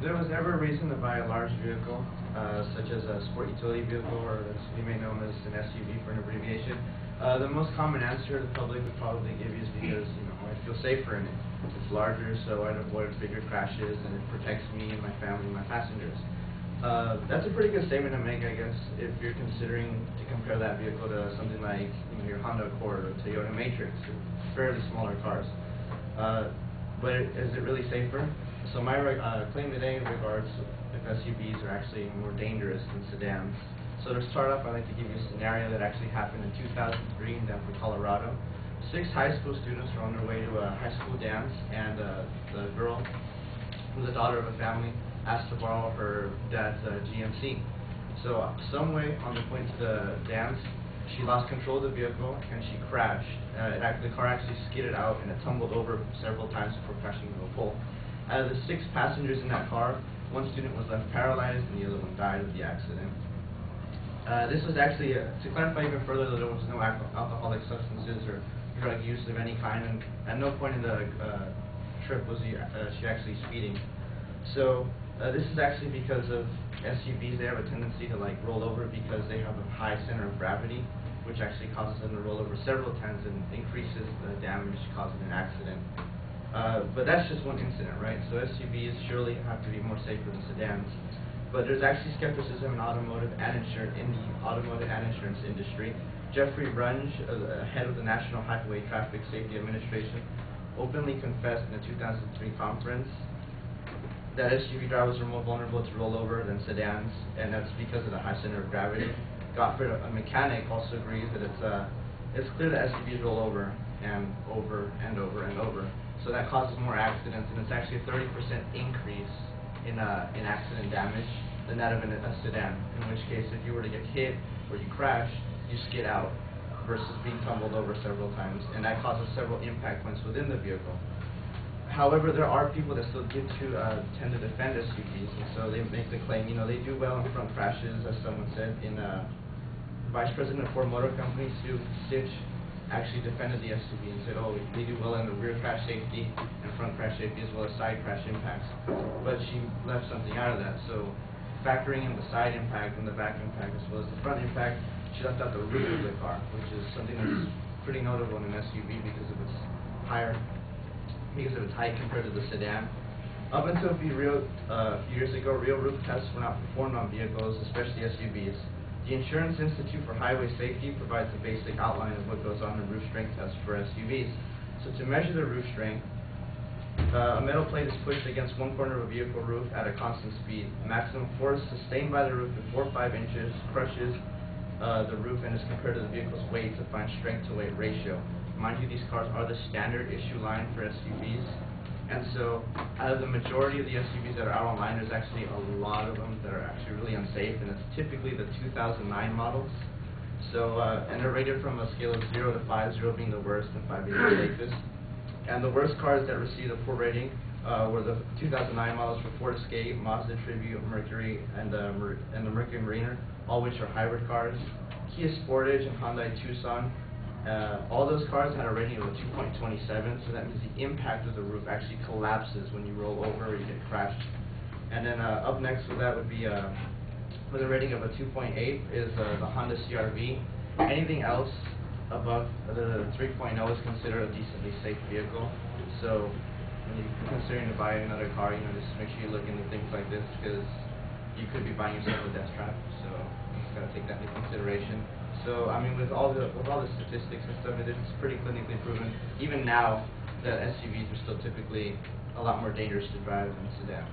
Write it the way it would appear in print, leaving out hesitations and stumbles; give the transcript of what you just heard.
there was ever a reason to buy a large vehicle, such as a sport utility vehicle, or as we may know as an SUV for an abbreviation, the most common answer the public would probably give you is because, I feel safer in it. It's larger, so I'd avoid bigger crashes, and it protects me and my family and my passengers. That's a pretty good statement to make, I guess, if you're considering to compare that vehicle to something like your Honda Accord or Toyota Matrix, fairly smaller cars. But is it really safer? So my claim today regards if SUVs are actually more dangerous than sedans. So to start off, I'd like to give you a scenario that actually happened in 2003 in Denver, Colorado. 6 high school students were on their way to a high school dance, and the girl, who was the daughter of a family, asked to borrow her dad's GMC. So some way on the way to the dance, she lost control of the vehicle and she crashed. The car actually skidded out and it tumbled over several times before crashing into a pole. Out of the 6 passengers in that car, 1 student was left paralyzed and the other one died of the accident. This was actually, to clarify even further, that there was no alcoholic substances or drug use of any kind, and at no point in the trip was she actually speeding. So this is actually because of SUVs. They have a tendency to roll over because they have a high center of gravity, which actually causes them to roll over several times and increases the damage caused in an accident. But that's just one incident, right? So SUVs surely have to be more safer than sedans. But there's actually skepticism in the automotive and insurance industry. Jeffrey Runge, head of the National Highway Traffic Safety Administration, openly confessed in a 2003 conference that SUV drivers are more vulnerable to roll over than sedans, and that's because of the high center of gravity. Gottfried, a mechanic, also agrees that it's clear that SUVs roll over and over and over and over. So that causes more accidents, and it's actually a 30% increase in accident damage than that of a sedan, in which case if you were to get hit or you crash, you skid out versus being tumbled over several times, and that causes several impact points within the vehicle. However, there are people that still tend to defend SUVs, and so they make the claim, they do well in front crashes, as someone said. Vice President of Ford Motor Company, Sue Stitch, actually defended the SUV and said, they do well in the rear crash safety and front crash safety as well as side crash impacts. But she left something out of that. So factoring in the side impact and the back impact as well as the front impact, she left out the roof of the car, which is something that's pretty notable in an SUV because of its height compared to the sedan. Up until a few years ago, real roof tests were not performed on vehicles, especially SUVs. The Insurance Institute for Highway Safety provides a basic outline of what goes on in roof strength tests for SUVs. So to measure the roof strength, a metal plate is pushed against one corner of a vehicle roof at a constant speed. The maximum force sustained by the roof in 4 or 5 inches crushes the roof and is compared to the vehicle's weight to find strength-to-weight ratio. Mind you, these cars are the standard issue line for SUVs. And so, out of the majority of the SUVs that are out online, there's actually a lot of them that are actually really unsafe, and it's typically the 2009 models. So, and they're rated from a scale of 0 to 5, 0 being the worst and 5 being the safest. And the worst cars that received a poor rating were the 2009 models for Ford Escape, Mazda Tribute, Mercury, and the Mercury Mariner, all which are hybrid cars. Kia Sportage and Hyundai Tucson. All those cars had a rating of a 2.27, so that means the impact of the roof actually collapses when you roll over or you get crashed. And then up next with that would be, with a rating of a 2.8, is the Honda CR-V. Anything else above the 3.0 is considered a decently safe vehicle. So when you're considering to buy another car, just make sure you look into things like this, because you could be buying yourself a death trap. So you just got to take that into consideration. So, with all the statistics and stuff, it's pretty clinically proven, even now, that SUVs are still typically a lot more dangerous to drive than sedans.